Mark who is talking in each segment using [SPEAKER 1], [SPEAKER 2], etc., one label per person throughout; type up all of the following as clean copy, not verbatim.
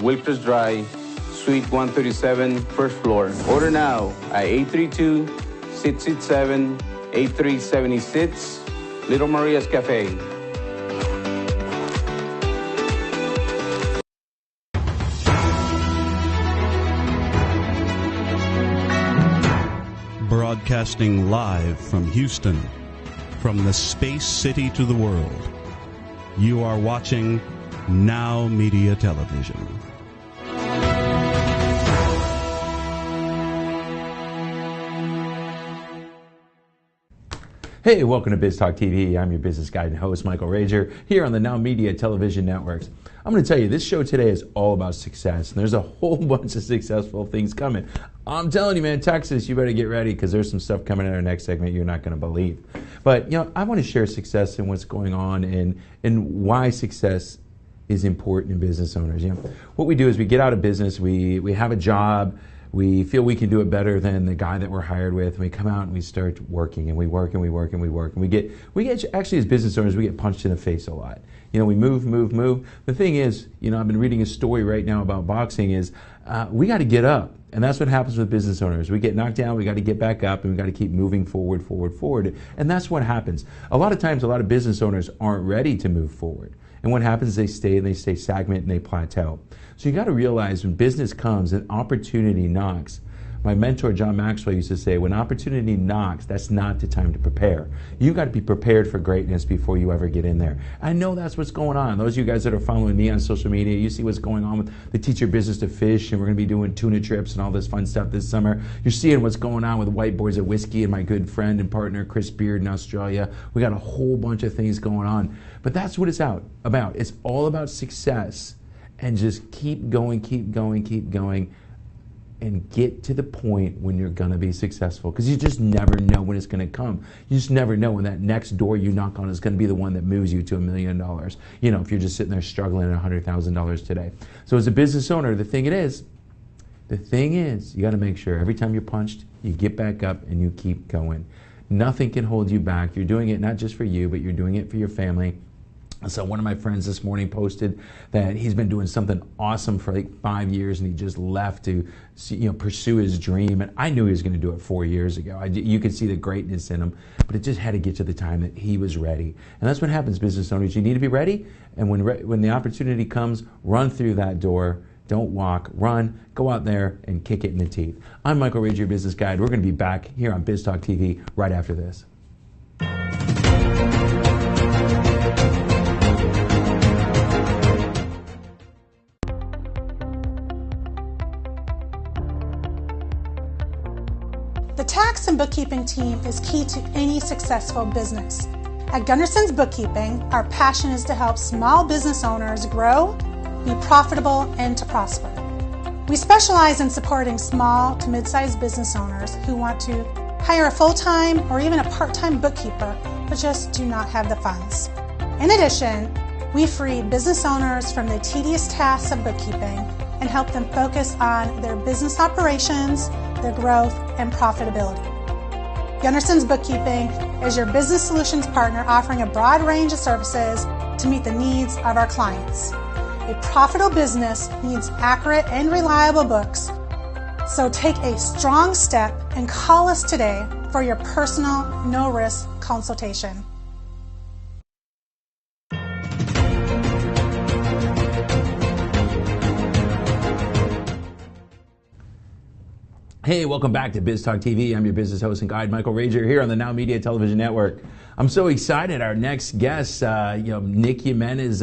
[SPEAKER 1] Wilkers Drive, Suite 137, first floor. Order now at 832-667-8376, Little Maria's Cafe.
[SPEAKER 2] Broadcasting live from Houston, from the space city to the world. You are watching NowMedia Television.
[SPEAKER 3] Hey, welcome to Biz Talk TV. I'm your business guide and host, Michael Rager, here on the NowMedia Television networks. I'm going to tell you, this show today is all about success, and there's a whole bunch of successful things coming. I'm telling you, man, Texas, you better get ready, because there's some stuff coming in our next segment you're not going to believe. But, you know, I want to share success and what's going on and why success is important in business owners. You know, what we do is we get out of business, we have a job, we feel we can do it better than the guy that we're hired with, and we come out and we start working, and we work and we work and we work, and we get actually, as business owners, we get punched in the face a lot. You know, we move. The thing is, you know, I've been reading a story right now about boxing is we got to get up. And that's what happens with business owners. We get knocked down, we got to get back up, and we got to keep moving forward. And that's what happens. A lot of times, a lot of business owners aren't ready to move forward. And what happens is they stay stagnant and they plateau. So you got to realize when business comes and opportunity knocks, my mentor, John Maxwell, used to say, when opportunity knocks, that's not the time to prepare. You got to be prepared for greatness before you ever get in there. I know that's what's going on. Those of you guys that are following me on social media, you see what's going on with the Teach Your Business to Fish, and we're going to be doing tuna trips and all this fun stuff this summer. You're seeing what's going on with Whiteboards of Whiskey and my good friend and partner, Chris Beard in Australia. We got a whole bunch of things going on. But that's what it's about. It's all about success, and just keep going, and get to the point when you're going to be successful, because you just never know when it's going to come. You just never know when that next door you knock on is going to be the one that moves you to $1 million. You know, if you're just sitting there struggling at $100,000 today. So as a business owner, the thing is, you got to make sure every time you're punched, you get back up and you keep going. Nothing can hold you back. You're doing it not just for you, but you're doing it for your family. So one of my friends this morning posted that he's been doing something awesome for like 5 years, and he just left to pursue his dream. And I knew he was going to do it 4 years ago. You could see the greatness in him, but it just had to get to the time that he was ready. And that's what happens, business owners. You need to be ready, and when the opportunity comes, run through that door. Don't walk, run, go out there and kick it in the teeth. I'm Michael Rager, your business guide. We're going to be back here on Biz Talk TV right after this.
[SPEAKER 4] The tax and bookkeeping team is key to any successful business. At Gunderson's Bookkeeping, our passion is to help small business owners grow, be profitable, and to prosper. We specialize in supporting small to mid-sized business owners who want to hire a full-time or even a part-time bookkeeper, but just do not have the funds. In addition, we free business owners from the tedious tasks of bookkeeping and help them focus on their business operations, their growth, and profitability. Gunderson's Bookkeeping is your business solutions partner, offering a broad range of services to meet the needs of our clients. A profitable business needs accurate and reliable books, so take a strong step and call us today for your personal, no-risk consultation.
[SPEAKER 3] Hey, welcome back to Biz Talk TV. I'm your business host and guide, Michael Rager, here on the NowMedia Television Network. I'm so excited. Our next guest, Nick Jimenez,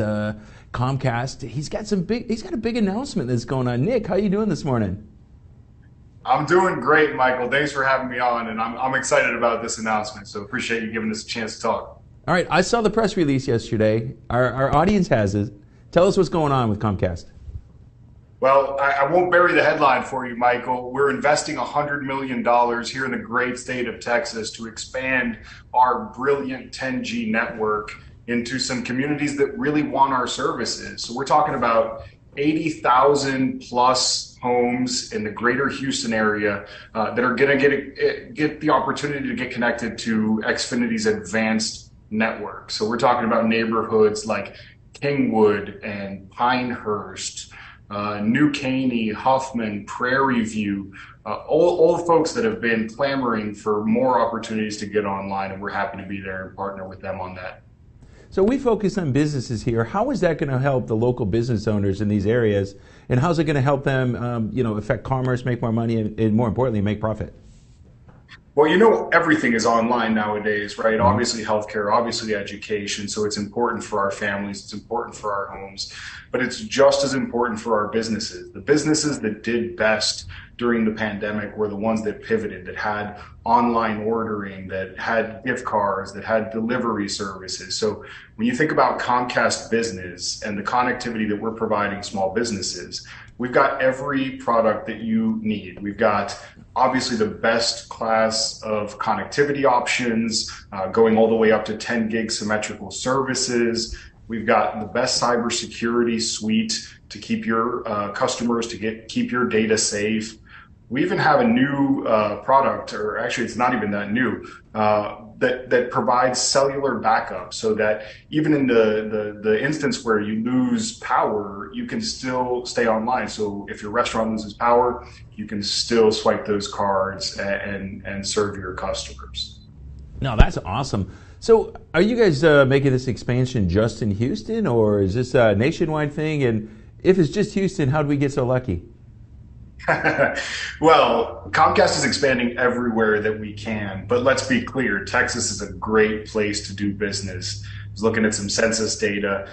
[SPEAKER 3] Comcast. He's got a big announcement that's going on. Nick, how are you doing this morning?
[SPEAKER 5] I'm doing great, Michael. Thanks for having me on, and I'm excited about this announcement. So appreciate you giving us a chance to talk.
[SPEAKER 3] All right, I saw the press release yesterday. Our audience has it. Tell us what's going on with Comcast.
[SPEAKER 5] Well, I won't bury the headline for you, Michael. We're investing $100 million here in the great state of Texas to expand our brilliant 10G network into some communities that really want our services. So we're talking about 80,000 plus homes in the greater Houston area that are going to get the opportunity to get connected to Xfinity's advanced network. So we're talking about neighborhoods like Kingwood and Pinehurst, New Caney, Huffman, Prairie View, all the folks that have been clamoring for more opportunities to get online, and we're happy to be there and partner with them on that.
[SPEAKER 3] So we focus on businesses here. How is that going to help the local business owners in these areas, and how's it going to help them, affect commerce, make more money, and more importantly, make profit?
[SPEAKER 5] Well, everything is online nowadays, right? Mm-hmm. Obviously healthcare, obviously education. So it's important for our families. It's important for our homes, but it's just as important for our businesses. The businesses that did best during the pandemic were the ones that pivoted, that had online ordering, that had gift cards, that had delivery services. So when you think about Comcast Business and the connectivity that we're providing small businesses, we've got every product that you need. We've got obviously the best class of connectivity options, going all the way up to 10 gig symmetrical services. We've got the best cybersecurity suite to keep your customers, to keep your data safe. We even have a new product, or actually it's not even that new, that provides cellular backup, so that even in the instance where you lose power, you can still stay online. So if your restaurant loses power, you can still swipe those cards and serve your customers.
[SPEAKER 3] No, that's awesome. So are you guys making this expansion just in Houston, or is this a nationwide thing? And if it's just Houston, how do we get so lucky?
[SPEAKER 5] Well, Comcast is expanding everywhere that we can, but let's be clear, Texas is a great place to do business. I was looking at some census data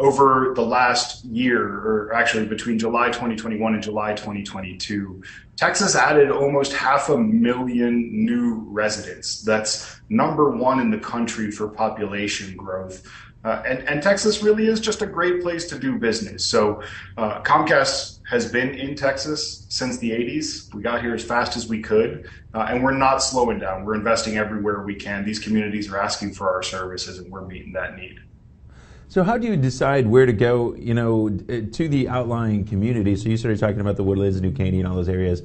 [SPEAKER 5] over the last year, or actually between July 2021 and July 2022, Texas added almost 500,000 new residents. That's #1 in the country for population growth. And Texas really is just a great place to do business. So Comcast has been in Texas since the 80s. We got here as fast as we could, and we're not slowing down. We're investing everywhere we can. These communities are asking for our services, and we're meeting that need.
[SPEAKER 3] So how do you decide where to go, to the outlying communities? So you started talking about the Woodlands, New Caney, and all those areas.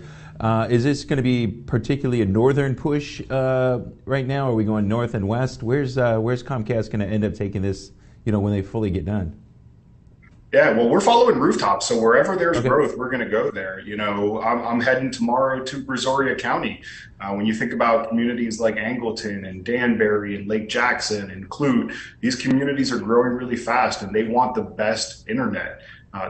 [SPEAKER 3] Is this going to be particularly a northern push right now? Are we going north and west? Where's Comcast going to end up taking this, when they fully get done?
[SPEAKER 5] Yeah, well, we're following rooftops, so wherever there's growth, we're going to go there. I'm heading tomorrow to Brazoria County. When you think about communities like Angleton and Danbury and Lake Jackson and Clute, these communities are growing really fast, and they want the best internet.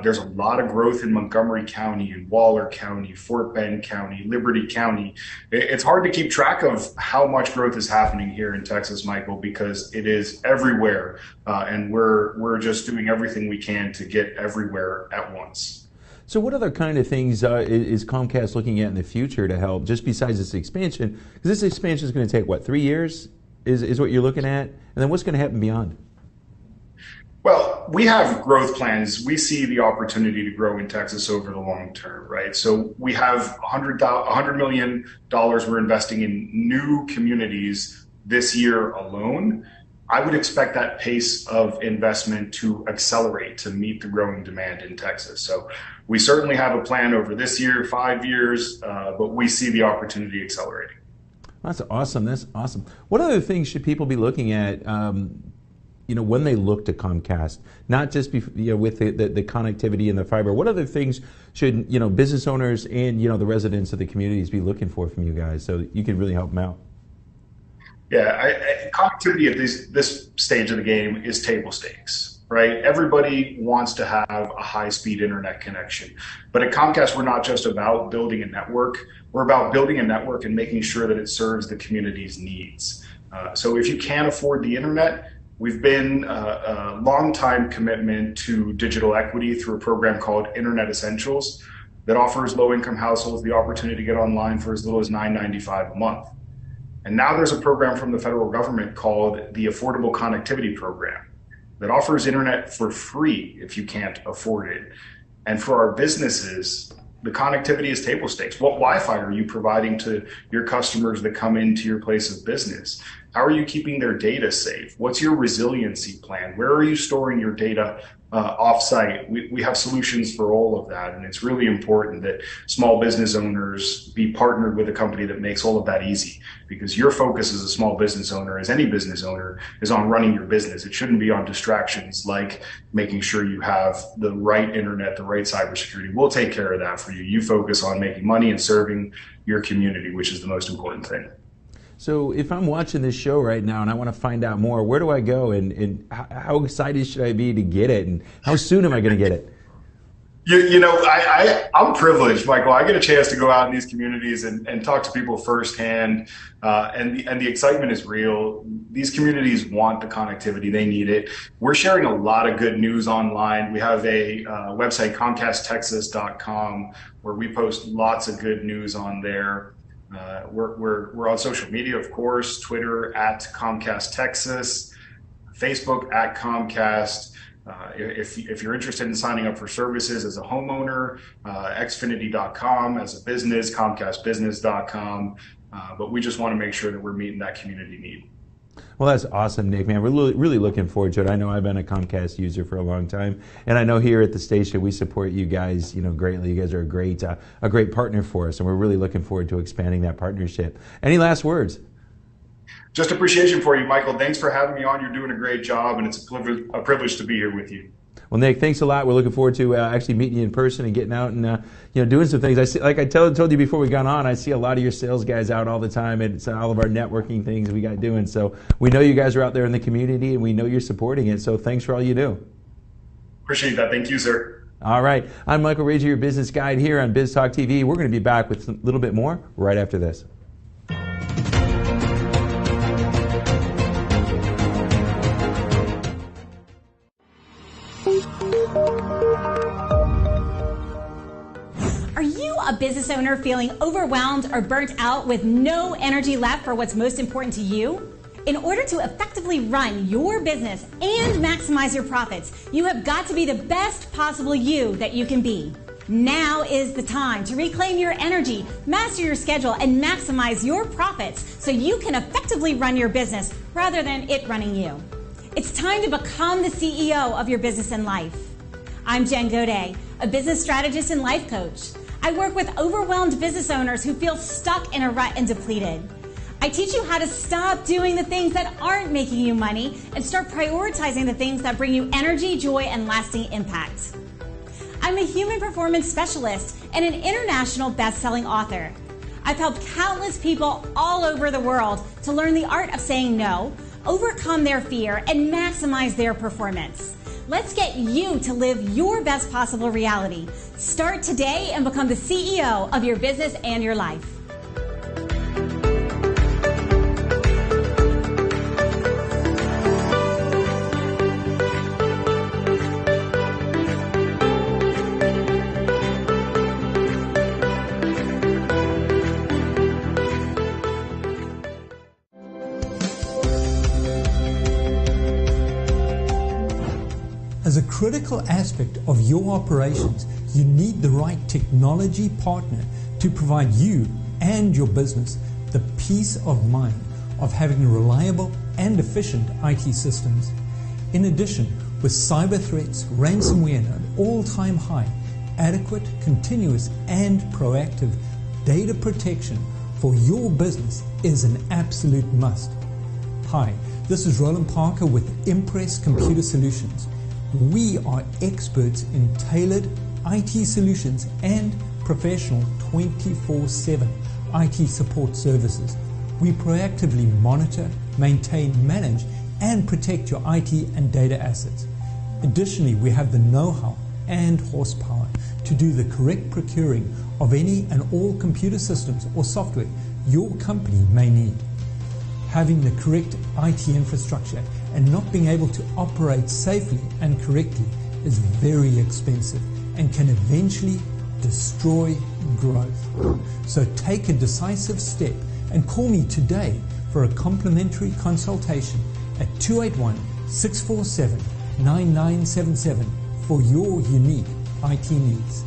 [SPEAKER 5] There's a lot of growth in Montgomery County, in Waller County, Fort Bend County, Liberty County. It's hard to keep track of how much growth is happening here in Texas, Michael, because it is everywhere, and we're just doing everything we can to get everywhere at once.
[SPEAKER 3] So what other kind of things is Comcast looking at in the future to help, just besides this expansion? Because this expansion is going to take, 3 years is what you're looking at? And then what's going to happen beyond?
[SPEAKER 5] Well, we have growth plans. We see the opportunity to grow in Texas over the long term, right? So we have $100 million we're investing in new communities this year alone. I would expect that pace of investment to accelerate to meet the growing demand in Texas. So we certainly have a plan over this year, 5 years, but we see the opportunity accelerating.
[SPEAKER 3] That's awesome. That's awesome. What other things should people be looking at when they look to Comcast, not just with the connectivity and the fiber? What other things should business owners and the residents of the communities be looking for from you guys, so that you can really help them out?
[SPEAKER 5] Yeah, connectivity at this stage of the game is table stakes, right? Everybody wants to have a high-speed internet connection, but at Comcast, we're not just about building a network. We're about building a network and making sure that it serves the community's needs. So if you can't afford the internet, we've been a long-time commitment to digital equity through a program called Internet Essentials that offers low-income households the opportunity to get online for as little as $9.95 a month. And now there's a program from the federal government called the Affordable Connectivity Program that offers internet for free if you can't afford it. And for our businesses, the connectivity is table stakes. What Wi-Fi are you providing to your customers that come into your place of business? How are you keeping their data safe? What's your resiliency plan? Where are you storing your data offsite. We have solutions for all of that. And it's really important that small business owners be partnered with a company that makes all of that easy, because your focus as a small business owner, as any business owner, is on running your business. It shouldn't be on distractions like making sure you have the right internet, the right cybersecurity. We'll take care of that for you. You focus on making money and serving your community, which is the most important thing.
[SPEAKER 3] So if I'm watching this show right now and I want to find out more, where do I go, and how excited should I be to get it, and how soon am I going to get it?
[SPEAKER 5] I'm privileged, Michael. I get a chance to go out in these communities and talk to people firsthand, and the excitement is real. These communities want the connectivity; they need it. We're sharing a lot of good news online. We have a website, ComcastTexas.com, where we post lots of good news on there. We're on social media, of course, Twitter at Comcast Texas, Facebook at Comcast. If you're interested in signing up for services as a homeowner, Xfinity.com, as a business, ComcastBusiness.com. But we just want to make sure that we're meeting that community need.
[SPEAKER 3] Well, that's awesome, Nick, man. We're really looking forward to it. I know I've been a Comcast user for a long time, and I know here at the station we support you guys, greatly. You guys are a great partner for us, and we're really looking forward to expanding that partnership. Any last words?
[SPEAKER 5] Just appreciation for you, Michael. Thanks for having me on. You're doing a great job, and it's a privilege to be here with you.
[SPEAKER 3] Well, Nick, thanks a lot. We're looking forward to actually meeting you in person and getting out and doing some things. I see, like I told you before we got on, I see a lot of your sales guys out all the time, and it's all of our networking things we got doing. So we know you guys are out there in the community, and we know you're supporting it. So thanks for all you do.
[SPEAKER 5] Appreciate that. Thank you, sir.
[SPEAKER 3] All right. I'm Michael Rager, your business guide here on Biz Talk TV. We're going to be back with a little bit more right after this.
[SPEAKER 6] Are you a business owner feeling overwhelmed or burnt out with no energy left for what's most important to you? In order to effectively run your business and maximize your profits, you have got to be the best possible you that you can be. Now is the time to reclaim your energy, master your schedule, and maximize your profits so you can effectively run your business rather than it running you. It's time to become the CEO of your business and life. I'm Jen Godet, a business strategist and life coach. I work with overwhelmed business owners who feel stuck in a rut and depleted. I teach you how to stop doing the things that aren't making you money and start prioritizing the things that bring you energy, joy, and lasting impact. I'm a human performance specialist and an international best-selling author. I've helped countless people all over the world to learn the art of saying no, overcome their fear, and maximize their performance. Let's get you to live your best possible reality. Start today and become the CEO of your business and your life.
[SPEAKER 7] As a critical aspect of your operations, you need the right technology partner to provide you and your business the peace of mind of having reliable and efficient IT systems. In addition, with cyber threats, ransomware at an all-time high, adequate, continuous, and proactive data protection for your business is an absolute must. Hi, this is Roland Parker with Impress Computer Solutions. We are experts in tailored IT solutions and professional 24/7 IT support services. We proactively monitor, maintain, manage, and protect your IT and data assets. Additionally, we have the know-how and horsepower to do the correct procuring of any and all computer systems or software your company may need. Having the correct IT infrastructure and not being able to operate safely and correctly is very expensive and can eventually destroy growth. So take a decisive step and call me today for a complimentary consultation at 281-647-9977 for your unique IT needs.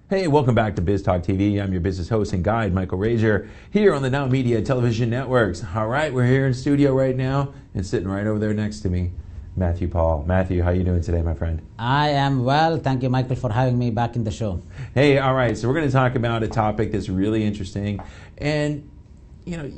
[SPEAKER 3] Hey, welcome back to Biz Talk TV. I'm your business host and guide, Michael Rager, here on the NowMedia Television Networks. All right, we're here in studio right now, and sitting right over there next to me, Matthew Paul. Matthew, how you doing today, my friend?
[SPEAKER 8] I am well. Thank you, Michael, for having me back in the show.
[SPEAKER 3] Hey, all right, so we're going to talk about a topic that's really interesting. And, you know,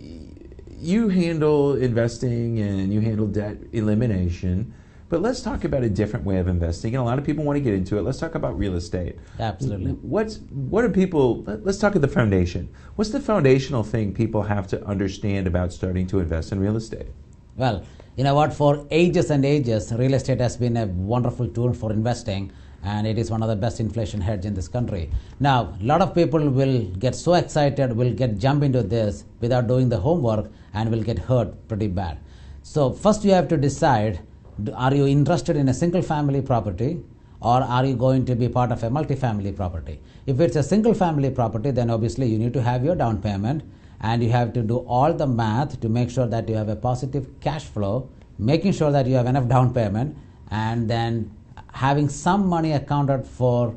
[SPEAKER 3] you handle investing and you handle debt elimination. But let's talk about a different way of investing, and a lot of people want to get into it. Let's talk about real estate.
[SPEAKER 8] Absolutely.
[SPEAKER 3] What are people, let's talk at the foundation. What's the foundational thing people have to understand about starting to invest in real estate?
[SPEAKER 8] Well, you know what, for ages and ages, real estate has been a wonderful tool for investing, and it is one of the best inflation hedge in this country. Now, a lot of people will get so excited, will jump into this without doing the homework, and will get hurt pretty bad. So first you have to decide, are you interested in a single family property, or are you going to be part of a multi-family property? If it's a single family property, then obviously you need to have your down payment, and you have to do all the math to make sure that you have a positive cash flow, making sure that you have enough down payment, and then having some money accounted for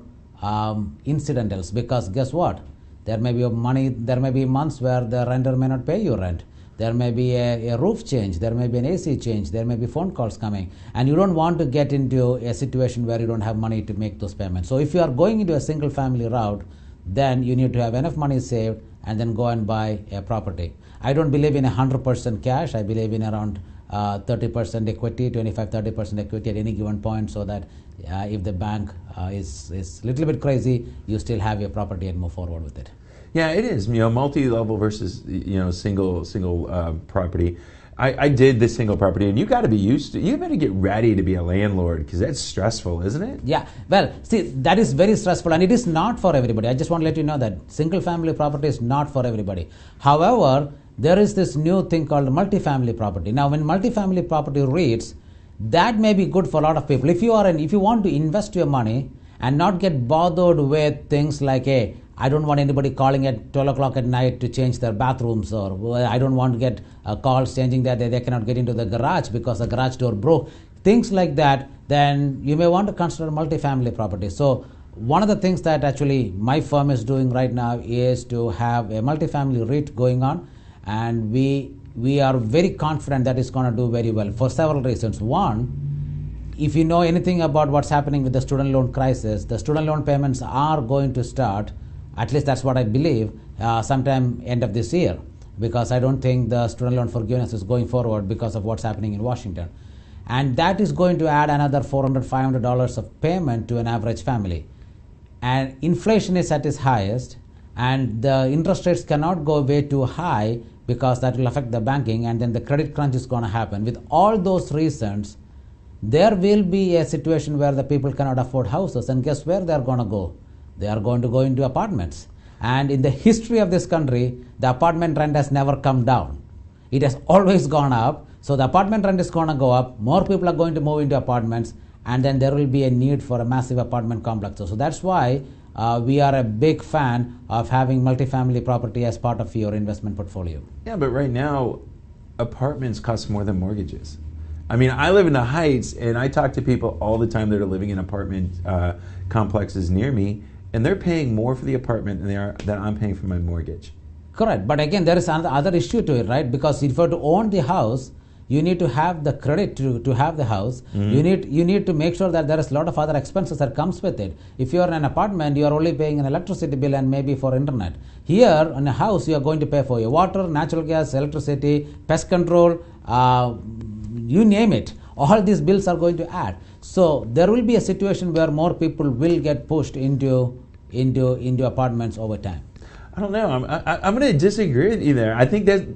[SPEAKER 8] incidentals. Because guess what? There may be months where the renter may not pay you rent. There may be a roof change, there may be an AC change, there may be phone calls coming, and you don't want to get into a situation where you don't have money to make those payments. So if you are going into a single family route, then you need to have enough money saved and then go and buy a property. I don't believe in 100% cash. I believe in around 30% equity, 25-30% equity at any given point, so that if the bank is a little bit crazy, you still have your property and move forward with it.
[SPEAKER 3] Yeah, it is. You know, multi-level versus single property. I did the single property, and you got to be used to. You got to get ready to be a landlord, because that's stressful, isn't it?
[SPEAKER 8] Yeah. Well, see, that is very stressful, and it is not for everybody. I just want to let you know that single family property is not for everybody. However, there is this new thing called multifamily property. Now, when multifamily property reads, that may be good for a lot of people. If you want to invest your money and not get bothered with things like, hey, I don't want anybody calling at 12 o'clock at night to change their bathrooms, or I don't want to get calls changing that they cannot get into the garage because the garage door broke. Things like that, then you may want to consider multifamily property. So one of the things that actually my firm is doing right now is to have a multifamily REIT going on, and we are very confident that it's going to do very well for several reasons. One, if you know anything about what's happening with the student loan crisis, the student loan payments are going to start, at least that's what I believe, sometime end of this year, because I don't think the student loan forgiveness is going forward because of what's happening in Washington. And that is going to add another $400, $500 of payment to an average family. And inflation is at its highest, and the interest rates cannot go way too high, because that will affect the banking, and then the credit crunch is going to happen. With all those reasons, there will be a situation where the people cannot afford houses, and guess where they are going to go? They are going to go into apartments. And in the history of this country, the apartment rent has never come down. It has always gone up. So the apartment rent is going to go up. More people are going to move into apartments, and then there will be a need for a massive apartment complex. So that's why we are a big fan of having multifamily property as part of your investment portfolio.
[SPEAKER 3] Yeah, but right now, apartments cost more than mortgages. I mean, I live in the Heights, and I talk to people all the time that are living in apartment complexes near me, and they're paying more for the apartment than I'm paying for my mortgage.
[SPEAKER 8] Correct. But again, there is another issue to it, right? Because if you are to own the house, you need to have the credit to have the house. Mm-hmm. You need to make sure that there is a lot of other expenses that comes with it. If you are in an apartment, you are only paying an electricity bill and maybe for internet. Here, in a house, you are going to pay for your water, natural gas, electricity, pest control, you name it. All these bills are going to add. So there will be a situation where more people will get pushed into apartments over time.
[SPEAKER 3] I don't know. I'm going to disagree with you there. I think that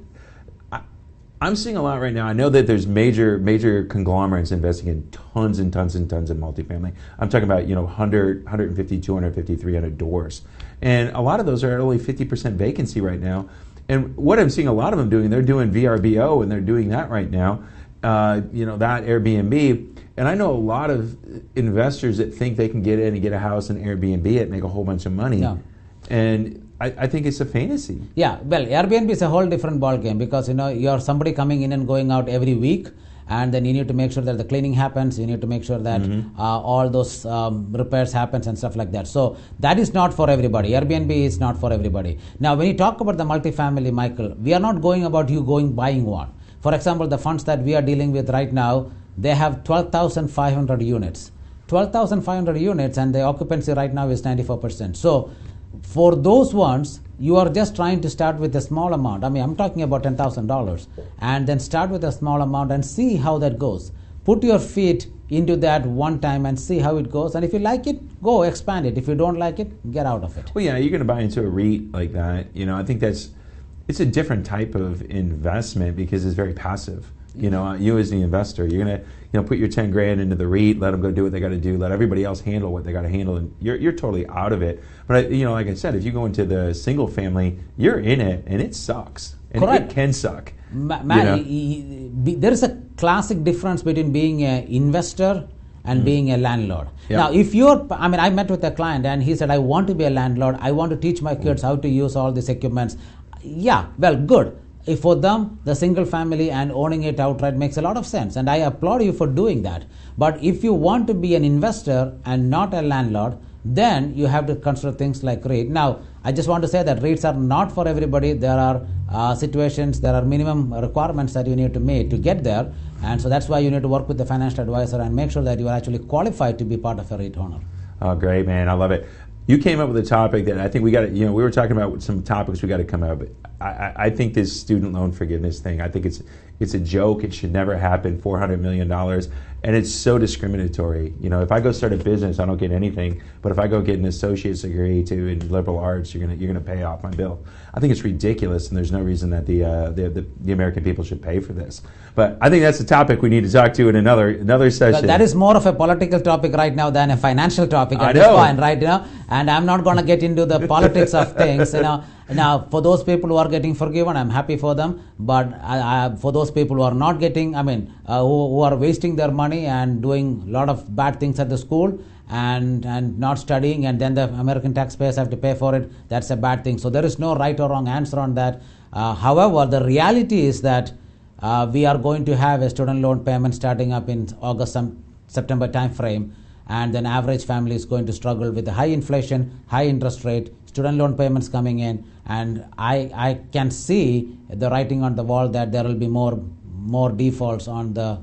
[SPEAKER 3] I'm seeing a lot right now. I know that there's major conglomerates investing in tons and tons and tons of multifamily. I'm talking about 100, 150, 250, 300 doors, and a lot of those are at only 50% vacancy right now. And what I'm seeing a lot of them doing, they're doing VRBO, and they're doing that right now. That Airbnb. And I know a lot of investors that think they can get in and get a house in Airbnb and make a whole bunch of money. Yeah. And I think it's a fantasy.
[SPEAKER 8] Yeah, well, Airbnb is a whole different ball game, because you're somebody coming in and going out every week, and then you need to make sure that the cleaning happens, you need to make sure that all those repairs happens and stuff like that. So that is not for everybody. Airbnb is not for everybody. Now when you talk about the multifamily, Michael, we are not going about you buying one. For example, the funds that we are dealing with right now, they have 12,500 units. 12,500 units, and the occupancy right now is 94%. So for those ones, you are just trying to start with a small amount. I mean, I'm talking about $10,000, and then start with a small amount and see how that goes. Put your feet into that one time and see how it goes. And if you like it, go expand it. If you don't like it, get out of it.
[SPEAKER 3] Well, yeah, you're going to buy into a REIT like that. I think it's a different type of investment because it's very passive. You as the investor, you're going to put your 10 grand into the REIT, let them go do what they got to do, let everybody else handle what they got to handle, and you're totally out of it. But like I said, if you go into the single family, you're in it, and it sucks, and
[SPEAKER 8] Correct.
[SPEAKER 3] it can suck.
[SPEAKER 8] There is a classic difference between being an investor and being a landlord.
[SPEAKER 3] Yeah.
[SPEAKER 8] Now, I met with a client, and he said, I want to be a landlord. I want to teach my kids how to use all these equipments. Yeah, well, good. If for them, the single family and owning it outright makes a lot of sense, and I applaud you for doing that. But if you want to be an investor and not a landlord, then you have to consider things like REIT. Now, I just want to say that REITs are not for everybody. There are situations, there are minimum requirements that you need to meet to get there, and so that's why you need to work with the financial advisor and make sure that you are actually qualified to be part of a REIT owner.
[SPEAKER 3] Oh, great, man. I love it. You came up with a topic that I think we got to, we were talking about some topics we got to come out, but I think this student loan forgiveness thing, I think it's a joke. It should never happen, $400 million. And it's so discriminatory. If I go start a business, I don't get anything. But if I go get an associate's degree in liberal arts, you're gonna pay off my bill. I think it's ridiculous, and there's no reason that the American people should pay for this. But I think that's a topic we need to talk to in another session.
[SPEAKER 8] Well, that is more of a political topic right now than a financial topic at this point, right? And I'm not going to get into the politics of things. Now, for those people who are getting forgiven, I'm happy for them. But for those people who are not getting, who are wasting their money and doing a lot of bad things at the school and not studying, and then the American taxpayers have to pay for it, that's a bad thing. So there is no right or wrong answer on that. However, the reality is that we are going to have a student loan payment starting up in September time frame, and then average family is going to struggle with the high inflation, high interest rate, student loan payments coming in, and I can see the writing on the wall that there will be more defaults on the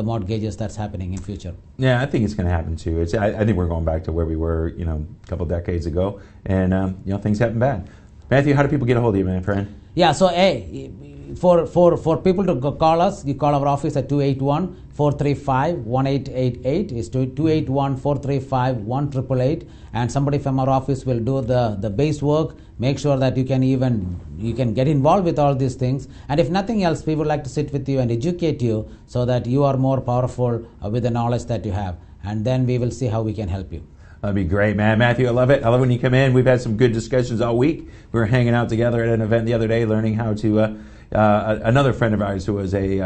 [SPEAKER 8] mortgages that's happening in future.
[SPEAKER 3] Yeah, I think it's going to happen too. I think we're going back to where we were, a couple decades ago, and things happen bad. Matthew, how do people get a hold of you, my friend?
[SPEAKER 8] Yeah, so for people to call us, you call our office at 281-435-1888. It's 281-435-1888, and somebody from our office will do the base work, make sure that you can get involved with all these things. And if nothing else, we would like to sit with you and educate you so that you are more powerful with the knowledge that you have. And then we will see how we can help you.
[SPEAKER 3] That'd be great, man. Matthew, I love it. I love when you come in. We've had some good discussions all week. We were hanging out together at an event the other day, learning how to another friend of ours who was a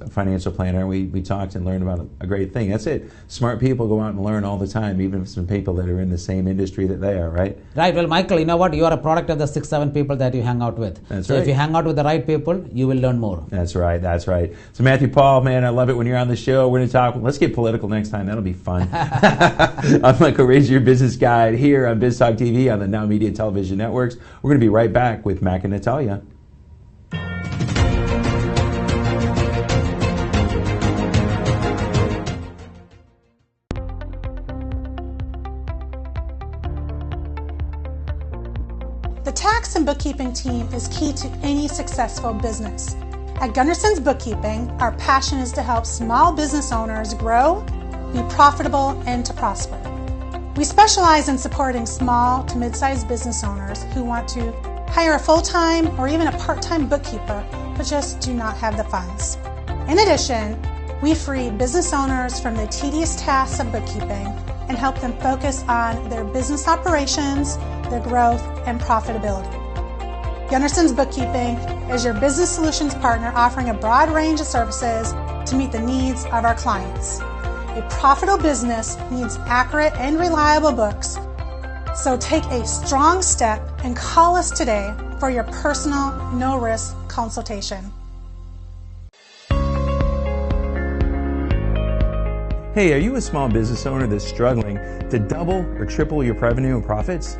[SPEAKER 3] financial planner. We talked and learned about a great thing. That's it. Smart people go out and learn all the time, even if some people that are in the same industry that they are, right?
[SPEAKER 8] Right. Well, Michael, you know what? You are a product of the 6-7 people that you hang out with.
[SPEAKER 3] That's
[SPEAKER 8] so
[SPEAKER 3] right.
[SPEAKER 8] If you hang out with the right people, you will learn more.
[SPEAKER 3] That's right. That's right. So Matthew Paul, man, I love it when you're on the show. We're going to talk. Let's get political next time. That'll be fun. I'm Michael Rager, your business guide here on Biz Talk TV on the NowMedia Television networks. We're going to be right back with Mac and Natalia.
[SPEAKER 4] The tax and bookkeeping team is key to any successful business. At Gunderson's Bookkeeping, our passion is to help small business owners grow, be profitable, and to prosper. We specialize in supporting small to mid-sized business owners who want to hire a full-time or even a part-time bookkeeper, but just do not have the funds. In addition, we free business owners from the tedious tasks of bookkeeping and help them focus on their business operations, their growth, and profitability. Gunderson's Bookkeeping is your business solutions partner, offering a broad range of services to meet the needs of our clients. A profitable business needs accurate and reliable books, so take a strong step and call us today for your personal, no-risk consultation.
[SPEAKER 3] Hey, are you a small business owner that's struggling to double or triple your revenue and profits?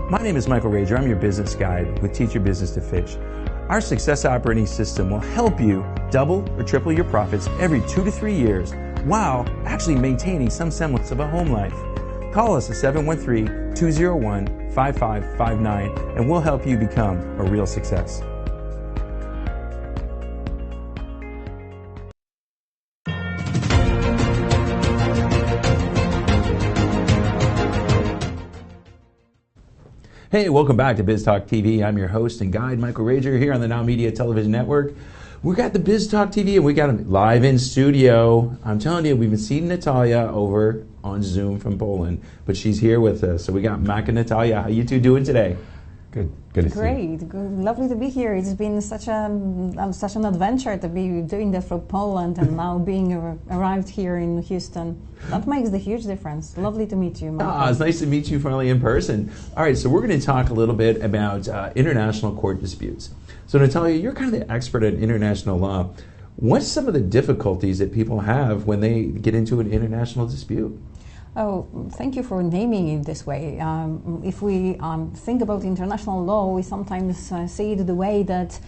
[SPEAKER 3] My name is Michael Rager. I'm your business guide with Teach Your Business to Fish. Our success operating system will help you double or triple your profits every 2 to 3 years while actually maintaining some semblance of a home life. Call us at 713-201-5559 and we'll help you become a real success. Hey, welcome back to Biz Talk TV. I'm your host and guide, Michael Rager, here on the NowMedia Television Network. We got the Biz Talk TV and we got them live in studio. I'm telling you, we've been seeing Natalia over on Zoom from Poland, but she's here with us. So we got Mac and Natalia. How you two doing today?
[SPEAKER 9] Good to see you.
[SPEAKER 10] Great, lovely to be here. It's been such an adventure to be doing that from Poland and now being arrived here in Houston. That makes the huge difference. Lovely to meet you, Michael.
[SPEAKER 3] It's nice to meet you finally in person. All right, so we're going to talk a little bit about international court disputes. So Natalia, you're kind of the expert in international law. What's some of the difficulties that people have when they get into an international dispute?
[SPEAKER 10] Oh, thank you for naming it this way. If we think about international law, we sometimes see it the way that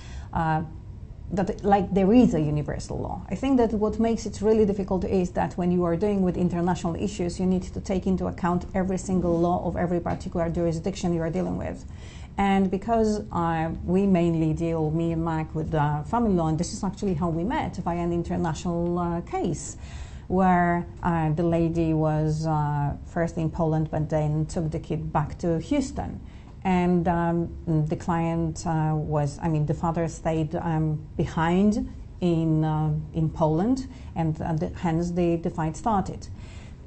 [SPEAKER 10] like there is a universal law. I think that what makes it really difficult is that when you are dealing with international issues, you need to take into account every single law of every particular jurisdiction you are dealing with. And because we mainly deal, me and Mac, with family law, and this is actually how we met, via an international case, where the lady was first in Poland, but then took the kid back to Houston. And the client the father stayed behind in Poland, and hence the fight started.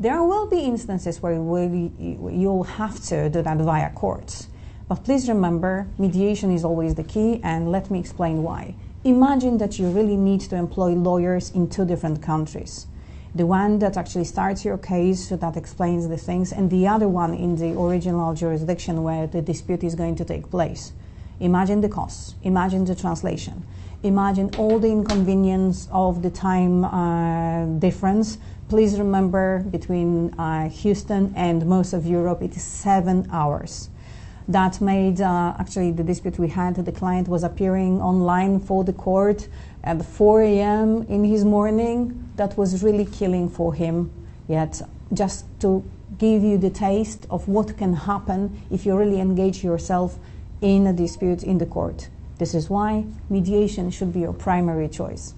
[SPEAKER 10] There will be instances where you'll have to do that via courts. But please remember, mediation is always the key, and let me explain why. Imagine that you really need to employ lawyers in 2 different countries. The one that actually starts your case, that explains the things, and the other one in the original jurisdiction where the dispute is going to take place. Imagine the costs, imagine the translation, imagine all the inconvenience of the time difference. Please remember, between Houston and most of Europe, it is 7 hours. That made actually the dispute we had. The client was appearing online for the court at 4 a.m. in his morning. That was really killing for him. Yet, just to give you the taste of what can happen if you really engage yourself in a dispute in the court. This is why mediation should be your primary choice.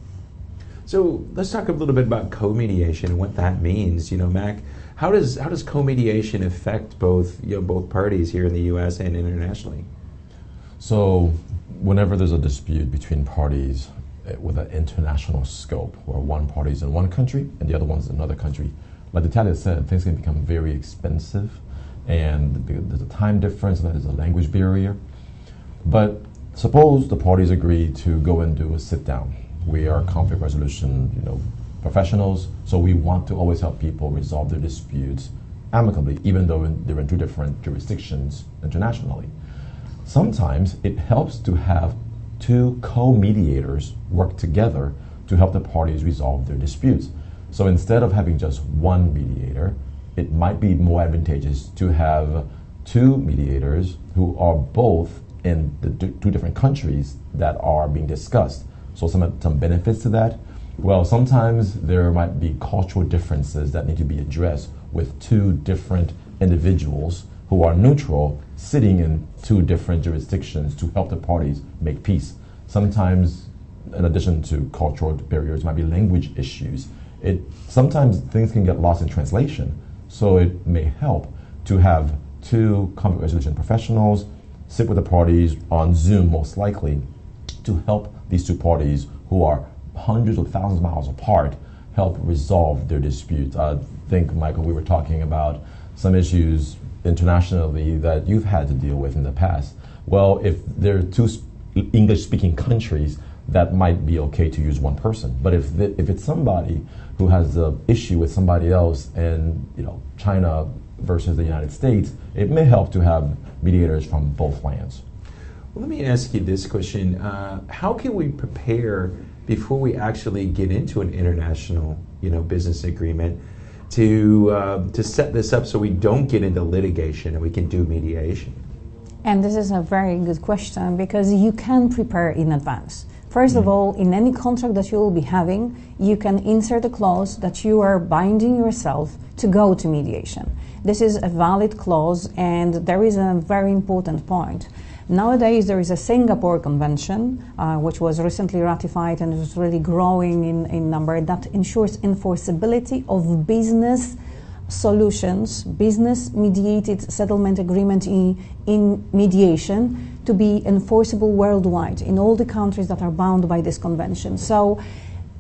[SPEAKER 3] So let's talk a little bit about co-mediation and what that means. Mac, how does co-mediation affect both parties here in the U.S. and internationally?
[SPEAKER 9] So whenever there's a dispute between parties with an international scope, where one party is in one country and the other one's in another country, like Natalia said, things can become very expensive, and there's a time difference, and there's a language barrier. But suppose the parties agree to go and do a sit-down. We are conflict resolution, professionals, so we want to always help people resolve their disputes amicably, even though they're in 2 different jurisdictions internationally. Sometimes it helps to have 2 co-mediators work together to help the parties resolve their disputes. So instead of having just one mediator, it might be more advantageous to have 2 mediators who are both in the 2 different countries that are being discussed. So some benefits to that. Well, sometimes there might be cultural differences that need to be addressed with 2 different individuals who are neutral, sitting in 2 different jurisdictions to help the parties make peace. Sometimes, in addition to cultural barriers, might be language issues. Sometimes things can get lost in translation, so it may help to have 2 conflict resolution professionals sit with the parties on Zoom, most likely, to help these 2 parties who are hundreds of thousands of miles apart help resolve their disputes. I think, Michael, we were talking about some issues internationally that you've had to deal with in the past. Well, if there are 2 English-speaking countries, that might be okay to use one person. But if it's somebody who has an issue with somebody else in China versus the United States, it may help to have mediators from both lands.
[SPEAKER 3] Well, let me ask you this question. How can we prepare before we actually get into an international business agreement? to set this up so we don't get into litigation and we can do mediation?
[SPEAKER 10] And this is a very good question because you can prepare in advance. First of all, in any contract that you will be having, you can insert a clause that you are binding yourself to go to mediation. This is a valid clause, and there is a very important point. Nowadays, there is a Singapore Convention, which was recently ratified and is really growing in number, that ensures enforceability of business solutions, business-mediated settlement agreement in mediation to be enforceable worldwide in all the countries that are bound by this convention. So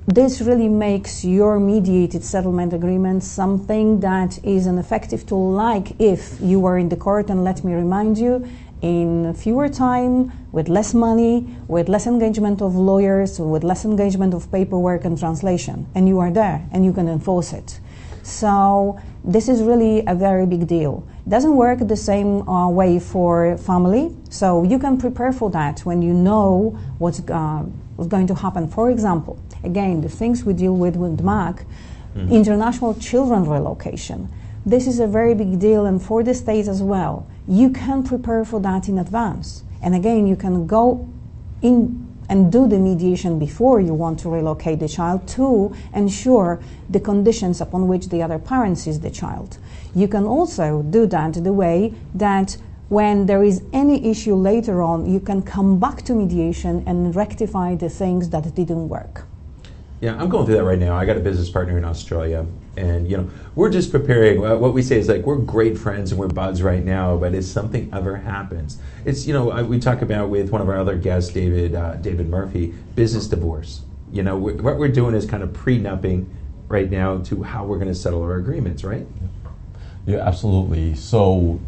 [SPEAKER 10] this really makes your mediated settlement agreement something that is an effective tool, like if you were in the court, and let me remind you, in fewer time, with less money, with less engagement of lawyers, with less engagement of paperwork and translation, and you are there and you can enforce it. So this is really a very big deal. It doesn't work the same way for family, so you can prepare for that when you know what's going to happen. For example, again, the things we deal with MAC, international children relocation. This is a very big deal, and for the state as well. You can prepare for that in advance. And again, you can go in and do the mediation before you want to relocate the child to ensure the conditions upon which the other parent sees the child. You can also do that the way that when there is any issue later on, you can come back to mediation and rectify the things that didn't work.
[SPEAKER 3] Yeah, I'm going through that right now. I got a business partner in Australia, and we're just preparing. What we say is like we're great friends and we're buds right now, but if something ever happens, it's we talk about with one of our other guests, David Murphy, business divorce. What we're doing is kind of prenupping right now to how we're going to settle our agreements, right?
[SPEAKER 9] Yeah, absolutely. So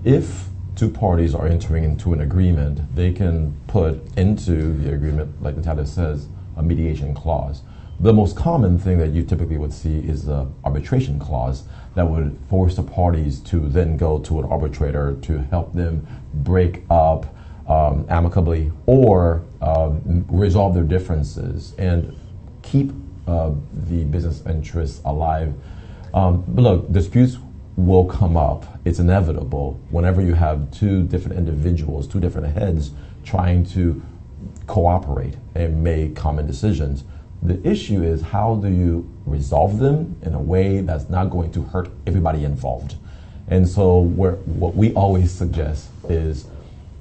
[SPEAKER 9] if two parties are entering into an agreement, they can put into the agreement, like Natalia says, a mediation clause. The most common thing that you typically would see is the arbitration clause that would force the parties to then go to an arbitrator to help them break up amicably or resolve their differences and keep the business interests alive. But look, disputes will come up. It's inevitable whenever you have two different individuals, two different heads trying to cooperate and make common decisions. The issue is, how do you resolve them in a way that's not going to hurt everybody involved? And so what we always suggest is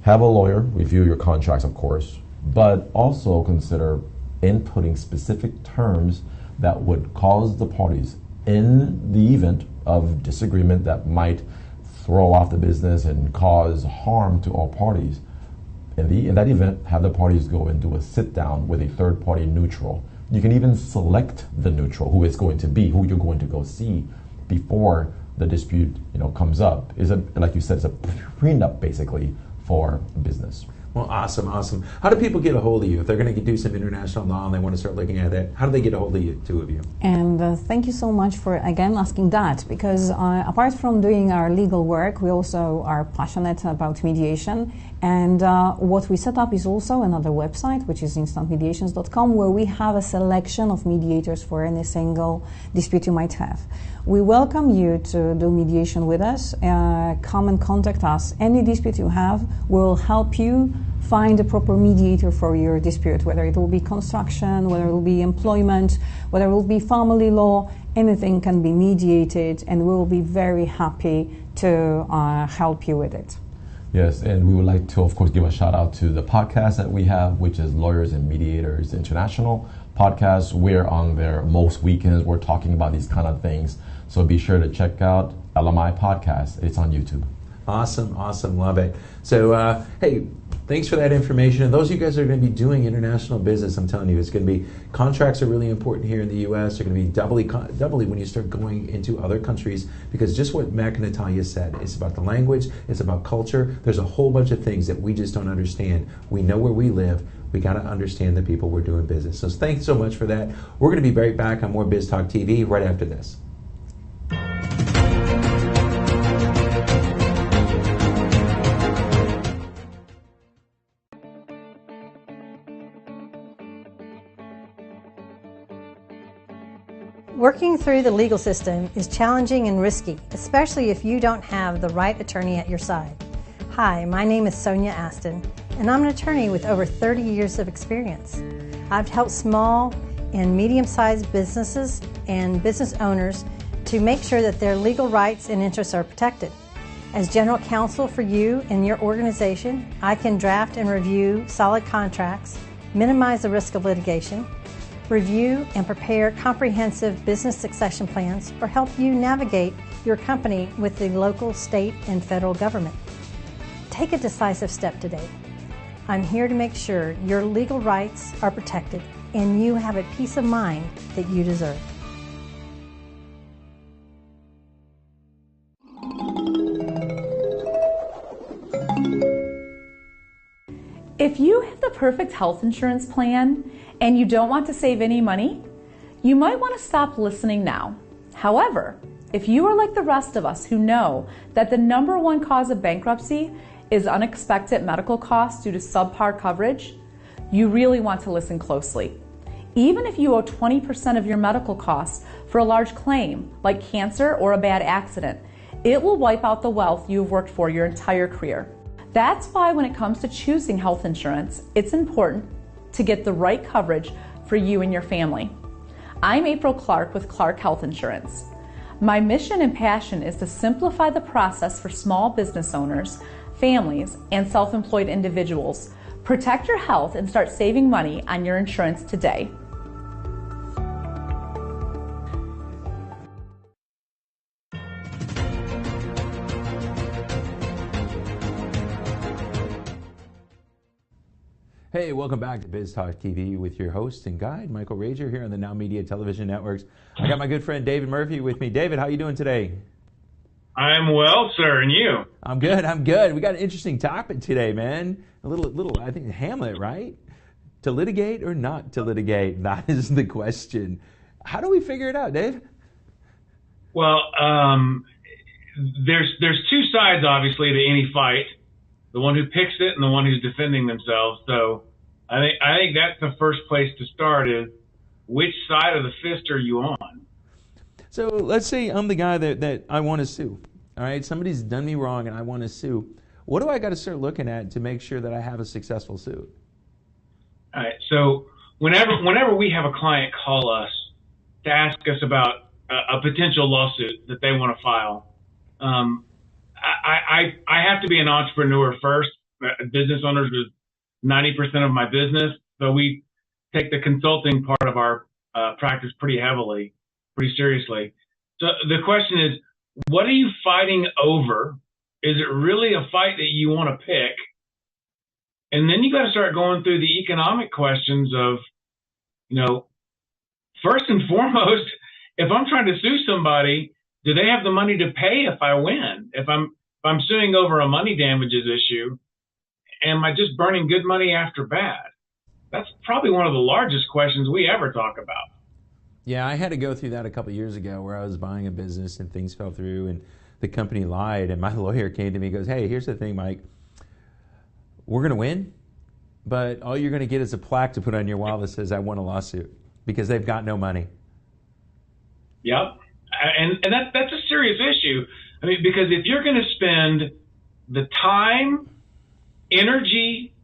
[SPEAKER 9] have a lawyer review your contracts, of course, but also consider inputting specific terms that would cause the parties, in the event of disagreement that might throw off the business and cause harm to all parties, in that event, have the parties go and do a sit-down with a third-party neutral. You can even select the neutral, who it's going to be, who you're going to go see before the dispute comes up. Like you said, it's a prenup, basically, for business.
[SPEAKER 3] Well, awesome. How do people get a hold of you if they're going to do some international law and they want to start looking at that? How do they get a hold of you, two of you?
[SPEAKER 10] And thank you so much for, again, asking that, because apart from doing our legal work, we also are passionate about mediation. And what we set up is also another website, which is instantmediations.com, where we have a selection of mediators for any single dispute you might have. We welcome you to do mediation with us. Come and contact us. Any dispute you have, we'll help you find a proper mediator for your dispute, whether it will be construction, whether it will be employment, whether it will be family law. Anything can be mediated, and we will be very happy to help you with it.
[SPEAKER 9] Yes, and we would like to, of course, give a shout out to the podcast that we have, which is Lawyers and Mediators International podcast. We're on there most weekends. We're talking about these kind of things. So be sure to check out LMI Podcast. It's on YouTube.
[SPEAKER 3] Awesome. Love it. So, hey, thanks for that information. And those of you guys that are going to be doing international business, I'm telling you, it's going to be, contracts are really important here in the U.S. They're going to be doubly when you start going into other countries, because just what Mac and Natalia said, it's about the language, it's about culture. There's a whole bunch of things that we just don't understand. We know where we live. We got to understand the people we're doing business. So thanks so much for that. We're going to be right back on more Biz Talk TV right after this.
[SPEAKER 11] Working through the legal system is challenging and risky, especially if you don't have the right attorney at your side. Hi, my name is Sonia Aston, and I'm an attorney with over 30 years of experience. I've helped small and medium-sized businesses and business owners to make sure that their legal rights and interests are protected. As general counsel for you and your organization, I can draft and review solid contracts, minimize the risk of litigation, review and prepare comprehensive business succession plans, or help you navigate your company with the local, state, and federal government. Take a decisive step today. I'm here to make sure your legal rights are protected and you have a peace of mind that you deserve.
[SPEAKER 12] If you have the perfect health insurance plan and you don't want to save any money, you might want to stop listening now. However, if you are like the rest of us who know that the #1 cause of bankruptcy is unexpected medical costs due to subpar coverage, you really want to listen closely. Even if you owe 20% of your medical costs for a large claim, like cancer or a bad accident, it will wipe out the wealth you've worked for your entire career. That's why when it comes to choosing health insurance, it's important to get the right coverage for you and your family. I'm April Clark with Clark Health Insurance. My mission and passion is to simplify the process for small business owners, families, and self-employed individuals. Protect your health and start saving money on your insurance today.
[SPEAKER 3] Hey, welcome back to Biz Talk TV with your host and guide, Michael Rager, here on the NowMedia Television Networks. I got my good friend David Murphy with me. David, how you doing today?
[SPEAKER 13] I'm well, sir, and you?
[SPEAKER 3] I'm good. We got an interesting topic today, man. A little, I think, Hamlet, right? To litigate or not to litigate? That is the question. How do we figure it out, Dave?
[SPEAKER 13] Well, there's two sides, obviously, to any fight. The one who picks it and the one who's defending themselves. So I think that's the first place to start is which side of the fist are you on?
[SPEAKER 3] So let's say I'm the guy that I want to sue. All right, somebody's done me wrong and I want to sue. What do I got to start looking at to make sure that I have a successful suit?
[SPEAKER 13] All right, so whenever we have a client call us to ask us about a potential lawsuit that they want to file, I have to be an entrepreneur first. Business owners is 90% of my business, so we take the consulting part of our practice pretty heavily, pretty seriously. So the question is, what are you fighting over? Is it really a fight that you want to pick? And then you got to start going through the economic questions of, first and foremost, if I'm trying to sue somebody, do they have the money to pay if I win? If I'm suing over a money damages issue, am I just burning good money after bad? That's probably one of the largest questions we ever talk about.
[SPEAKER 3] Yeah, I had to go through that a couple of years ago where I was buying a business and things fell through and the company lied, and my lawyer came to me and goes, hey, here's the thing, Mike. We're going to win, but all you're going to get is a plaque to put on your wall that says I won a lawsuit because they've got no money.
[SPEAKER 13] Yep. And that's a serious issue. I mean, because if you're going to spend the time, energy,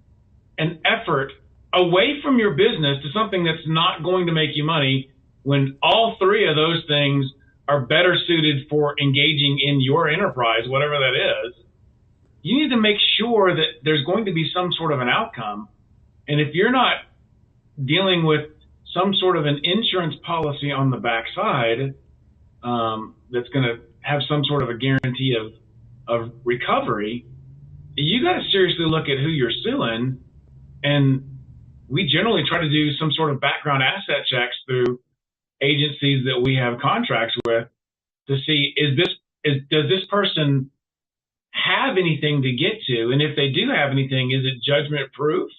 [SPEAKER 13] and effort away from your business to something that's not going to make you money, when all three of those things are better suited for engaging in your enterprise, whatever that is, you need to make sure that there's going to be some sort of an outcome. And if you're not dealing with some sort of an insurance policy on the backside, that's going to have some sort of a guarantee of recovery, you got to seriously look at who you're suing. And we generally try to do some sort of background asset checks through agencies that we have contracts with to see, does this person have anything to get to? And if they do have anything, is it judgment proof?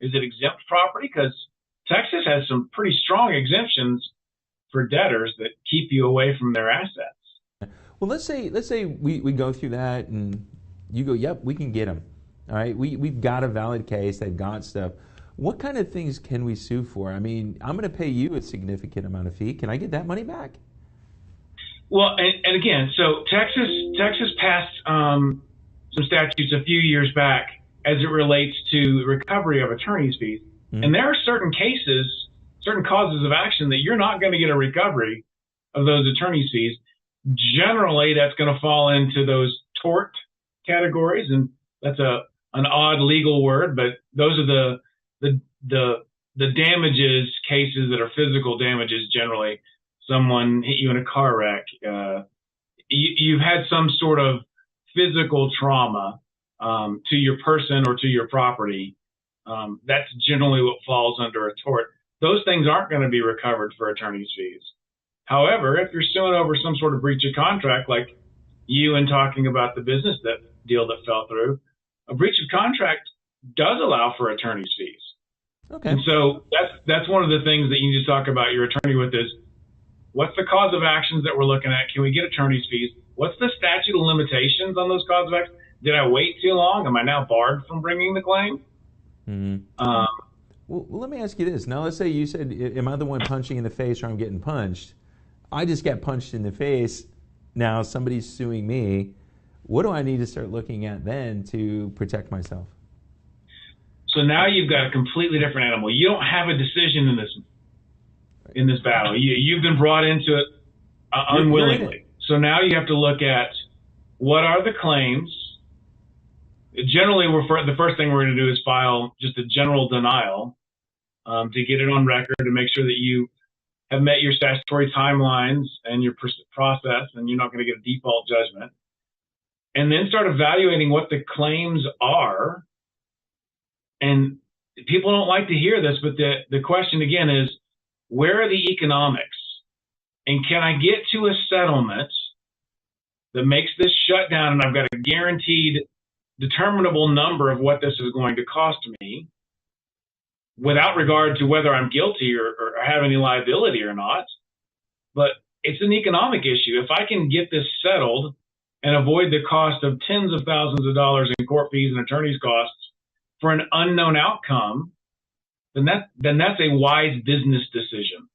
[SPEAKER 13] Is it exempt property? Because Texas has some pretty strong exemptions for debtors that keep you away from their assets.
[SPEAKER 3] Well, let's say we go through that and you go, yep, we can get them. All right, we've got a valid case. They've got stuff. What kind of things can we sue for? I mean, I'm going to pay you a significant amount of fee. Can I get that money back?
[SPEAKER 13] Well, and again, so Texas passed some statutes a few years back as it relates to recovery of attorney's fees. Mm-hmm. And there are certain cases, certain causes of action that you're not going to get a recovery of those attorney's fees. Generally, that's going to fall into those tort categories, and that's an odd legal word, but those are the damages cases that are physical damages. Generally, someone hit you in a car wreck, you've had some sort of physical trauma to your person or to your property. That's generally what falls under a tort. Those things aren't going to be recovered for attorney's fees. However, if you're suing over some sort of breach of contract, like you and talking about the business deal that fell through, a breach of contract does allow for attorney's fees.
[SPEAKER 3] Okay.
[SPEAKER 13] And so that's one of the things that you need to talk about your attorney with is, what's the cause of actions that we're looking at? Can we get attorney's fees? What's the statute of limitations on those cause of actions? Did I wait too long? Am I now barred from bringing the claim?
[SPEAKER 3] Mm-hmm. Well, let me ask you this. Now, let's say you said, am I the one punching in the face or I'm getting punched? I just got punched in the face. Now somebody's suing me. What do I need to start looking at then to protect myself?
[SPEAKER 13] So now you've got a completely different animal. You don't have a decision in this battle. You've been brought into it unwillingly. So now you have to look at what are the claims. Generally, the first thing we're going to do is file just a general denial to get it on record to make sure that you have met your statutory timelines and your process, and you're not going to get a default judgment. And then start evaluating what the claims are. And people don't like to hear this, but the question again is, where are the economics? And can I get to a settlement that makes this shut down and I've got a guaranteed determinable number of what this is going to cost me without regard to whether I'm guilty or have any liability or not? But it's an economic issue. If I can get this settled and avoid the cost of tens of thousands of dollars in court fees and attorney's costs for an unknown outcome, then that's a wise business decision.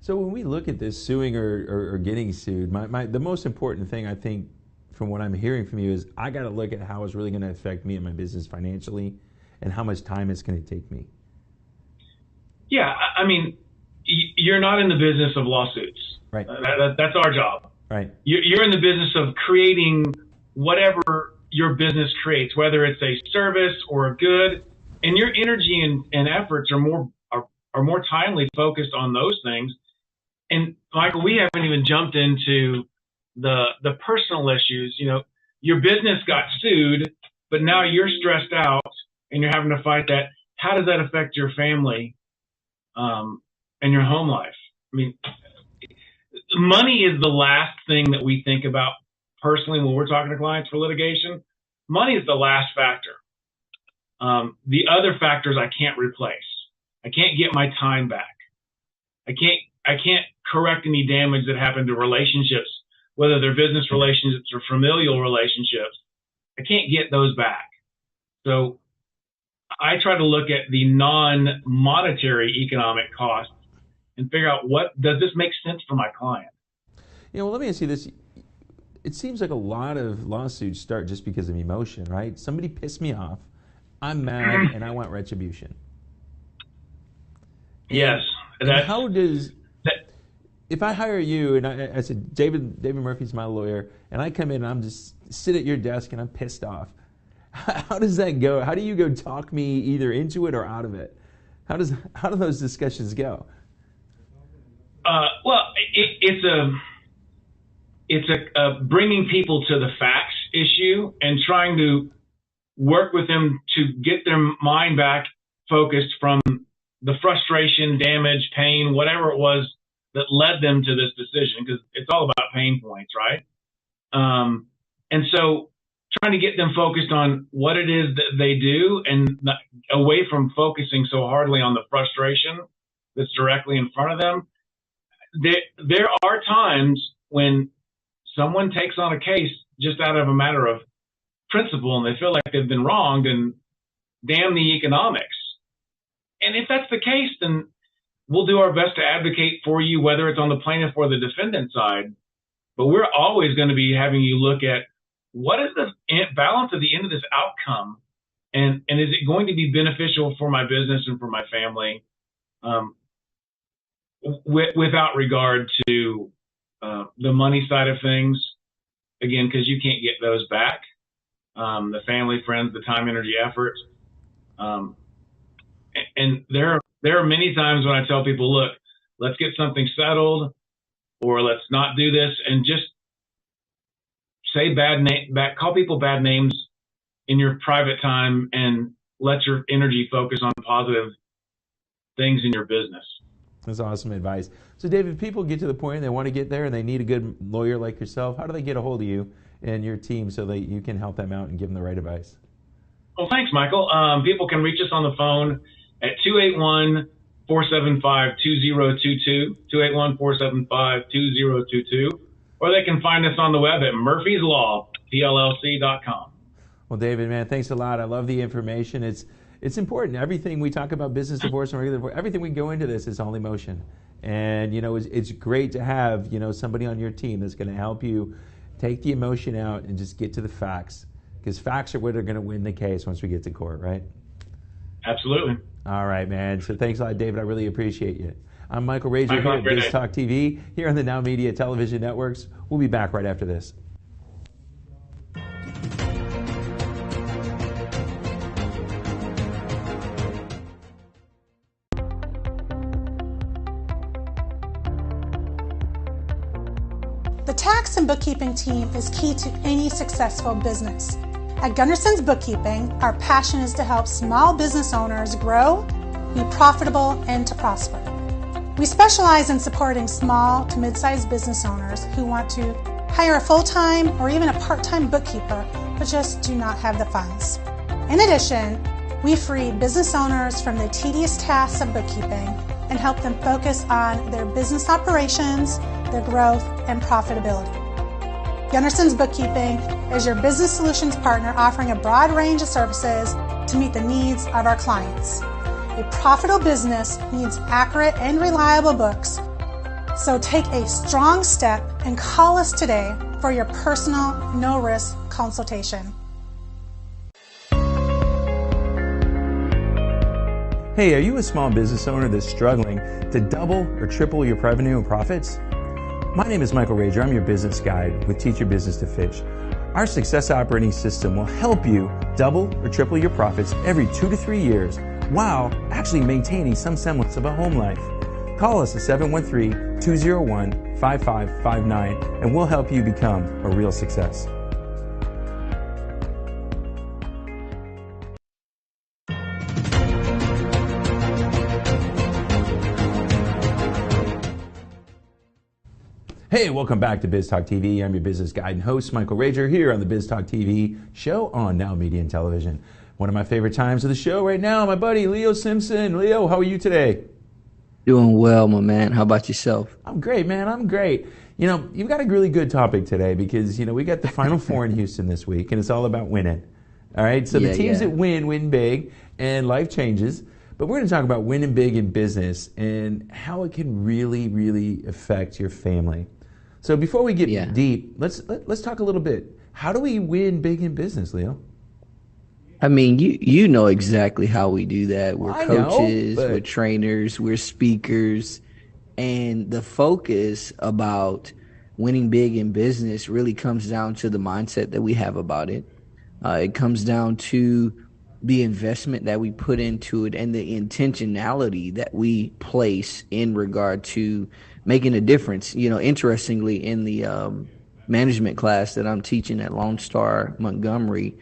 [SPEAKER 3] So when we look at this suing or getting sued, the most important thing I think from what I'm hearing from you is I got to look at how it's really going to affect me and my business financially and how much time it's going to take me.
[SPEAKER 13] Yeah, I mean, you're not in the business of lawsuits.
[SPEAKER 3] Right.
[SPEAKER 13] That's our job.
[SPEAKER 3] Right.
[SPEAKER 13] You're in the business of creating whatever your business creates, whether it's a service or a good, and your energy and efforts are more timely focused on those things. And Michael, we haven't even jumped into the personal issues. You know, your business got sued, but now you're stressed out and you're having to fight that. How does that affect your family and your home life? I mean, money is the last thing that we think about personally when we're talking to clients for litigation. Money is the last factor. The other factors I can't replace. I can't get my time back. I can't correct any damage that happened to relationships, whether they're business relationships or familial relationships. I can't get those back. So I try to look at the non-monetary economic costs and figure out, what does this make sense for my client?
[SPEAKER 3] You know, well, let me ask you this. It seems like a lot of lawsuits start just because of emotion, right? Somebody pissed me off. I'm mad and I want retribution.
[SPEAKER 13] Yes.
[SPEAKER 3] And how does, if I hire you and I said, David Murphy's my lawyer, and I come in and I'm just sit at your desk and I'm pissed off, how does that go? How do you go talk me either into it or out of it? How do those discussions go?
[SPEAKER 13] Well, it's a bringing people to the facts issue and trying to work with them to get their mind back focused from the frustration, damage, pain, whatever it was that led them to this decision, because it's all about pain points, right? And so trying to get them focused on what it is that they do and away from focusing so hardly on the frustration that's directly in front of them. There are times when someone takes on a case just out of a matter of principle and they feel like they've been wronged, and damn the economics. And if that's the case, then we'll do our best to advocate for you, whether it's on the plaintiff or the defendant side. But we're always going to be having you look at what is the balance at the end of this outcome, and is it going to be beneficial for my business and for my family, without regard to the money side of things, again, because you can't get those back, the family, friends, the time, energy, effort. And there are many times when I tell people, look, let's get something settled, or let's not do this, and just say call people bad names in your private time, and let your energy focus on positive things in your business.
[SPEAKER 3] That's awesome advice. So, David, if people get to the point and they want to get there and they need a good lawyer like yourself, how do they get a hold of you and your team so that you can help them out and give them the right advice?
[SPEAKER 13] Well, thanks, Michael. People can reach us on the phone at 281-475-2022, 281-475-2022, or they can find us on the web at murphyslawpllc.com.
[SPEAKER 3] Well, David, man, thanks a lot. I love the information. It's important. Everything we talk about, business divorce and regular divorce, everything we go into this is all emotion. And, it's great to have, somebody on your team that's going to help you take the emotion out and just get to the facts. Because facts are what are going to win the case once we get to court, right?
[SPEAKER 13] Absolutely.
[SPEAKER 3] All right, man. So thanks a lot, David. I really appreciate you. I'm Michael Rager here at Biz Talk TV, here on the NowMedia Television networks. We'll be back right after this.
[SPEAKER 4] The tax and bookkeeping team is key to any successful business. At Gunderson's Bookkeeping, our passion is to help small business owners grow, be profitable, and to prosper. We specialize in supporting small to mid-sized business owners who want to hire a full-time or even a part-time bookkeeper, but just do not have the funds. In addition, we free business owners from the tedious tasks of bookkeeping and help them focus on their business operations, their growth, and profitability. Gunderson's Bookkeeping is your business solutions partner, offering a broad range of services to meet the needs of our clients. A profitable business needs accurate and reliable books, so take a strong step and call us today for your personal, no-risk consultation.
[SPEAKER 3] Hey, are you a small business owner that's struggling to double or triple your revenue and profits? My name is Michael Rager. I'm your business guide with Teach Your Business to Fish. Our success operating system will help you double or triple your profits every 2 to 3 years while actually maintaining some semblance of a home life. Call us at 713-201-5559 and we'll help you become a real success. Hey, welcome back to Biz Talk TV. I'm your business guide and host, Michael Rager, here on the Biz Talk TV show on NowMedia Television. One of my favorite times of the show right now, my buddy Leo Simpson. Leo, how are you today?
[SPEAKER 14] Doing well, my man. How about yourself?
[SPEAKER 3] I'm great, man. I'm great. You've got a really good topic today because, we got the Final Four in Houston this week, and it's all about winning. All right? So the teams that win big, and life changes. But we're going to talk about winning big in business and how it can really, really affect your family. So before we get deep, let's talk a little bit. How do we win big in business, Leo?
[SPEAKER 14] I mean, you know exactly how we do that. We're coaches, we're trainers, we're speakers, and the focus about winning big in business really comes down to the mindset that we have about it. It comes down to the investment that we put into it and the intentionality that we place in regard to making a difference. Interestingly, in the management class that I'm teaching at Lone Star Montgomery,